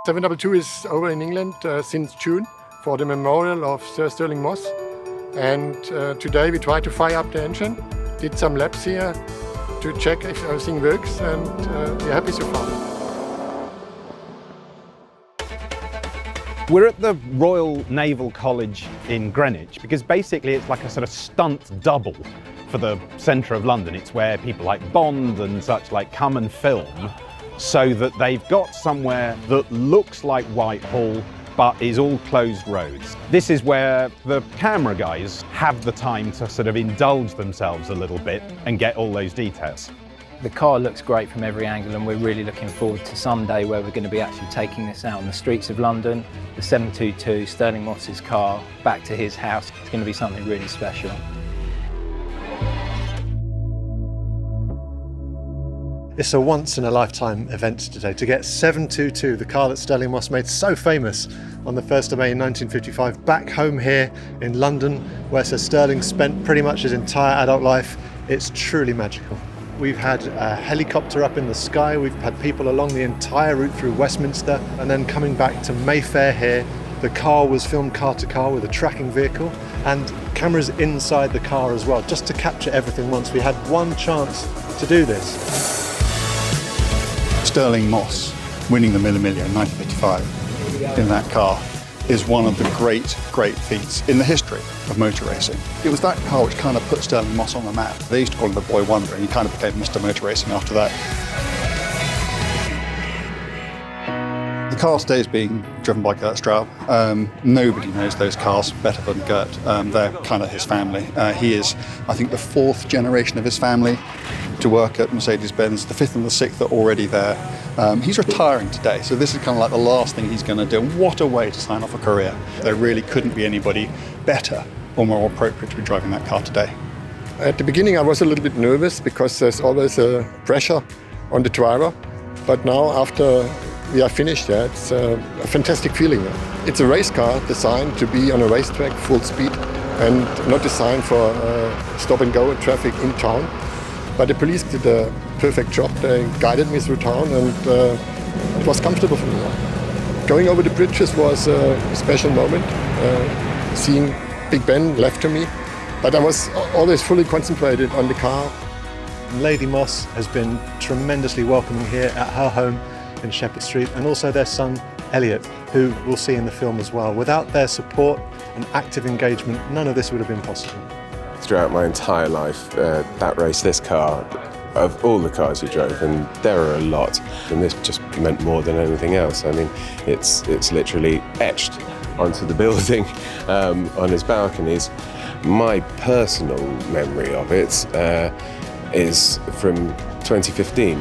722 is over in England since June for the memorial of Sir Stirling Moss. And today we tried to fire up the engine, did some laps here to check if everything works, and we're happy so far. We're at the Royal Naval College in Greenwich because basically it's like a sort of stunt double for the centre of London. It's where people like Bond and such like come and film, so that they've got somewhere that looks like Whitehall but is all closed roads. This is where the camera guys have the time to sort of indulge themselves a little bit and get all those details. The car looks great from every angle, and we're really looking forward to someday where we're going to be actually taking this out on the streets of London. The 722, Stirling Moss's car, back to his house. It's going to be something really special. It's a once-in-a-lifetime event today to get 722, the car that Stirling Moss made so famous on the 1st of May 1955, back home here in London, where Sir Stirling spent pretty much his entire adult life. It's truly magical. We've had a helicopter up in the sky, we've had people along the entire route through Westminster, and then coming back to Mayfair here. The car was filmed car to car with a tracking vehicle, and cameras inside the car as well, just to capture everything once. We had one chance to do this. Stirling Moss winning the Mille Miglia in 1955 in that car is one of the great feats in the history of motor racing. It was that car which kind of put Stirling Moss on the map. They used to call him the Boy Wonder, and he kind of became Mr. Motor Racing after that. The car today is being driven by Gert Straub. Nobody knows those cars better than Gert. They're kind of his family. He is, I think, the 4th generation of his family to work at Mercedes-Benz. The 5th and the 6th are already there. He's retiring today, so this is kind of like the last thing he's going to do. What a way to sign off a career. There really couldn't be anybody better or more appropriate to be driving that car today. At the beginning I was a little bit nervous because there's always a pressure on the driver, but now after we are finished, it's a fantastic feeling. It's a race car designed to be on a racetrack full speed and not designed for stop and go traffic in town. But the police did a perfect job. They guided me through town, and it was comfortable for me. Going over the bridges was a special moment, seeing Big Ben left to me. But I was always fully concentrated on the car. Lady Moss has been tremendously welcoming here at her home in Shepherd Street, and also their son Elliot, who we'll see in the film as well. Without their support and active engagement, none of this would have been possible. Throughout my entire life, that race, this car, of all the cars we drove, and there are a lot, and this just meant more than anything else. I mean, it's literally etched onto the building on his balconies. My personal memory of it is from 2015,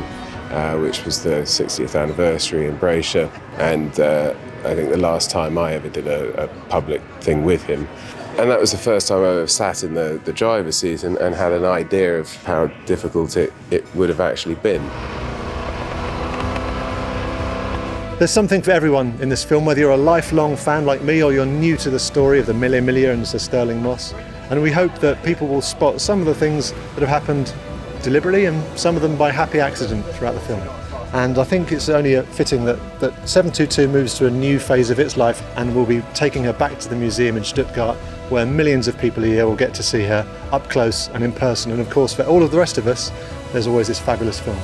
which was the 60th anniversary in Braysher, and I think the last time I ever did a public thing with him. And that was the first time I ever sat in the driver's seat and had an idea of how difficult it would have actually been. There's something for everyone in this film, whether you're a lifelong fan like me or you're new to the story of the Mille Miglia and Sir Stirling Moss. And we hope that people will spot some of the things that have happened deliberately and some of them by happy accident throughout the film. And I think it's only fitting that 722 moves to a new phase of its life, and we'll be taking her back to the museum in Stuttgart, where millions of people a year will get to see her up close and in person. And of course, for all of the rest of us, there's always this fabulous film.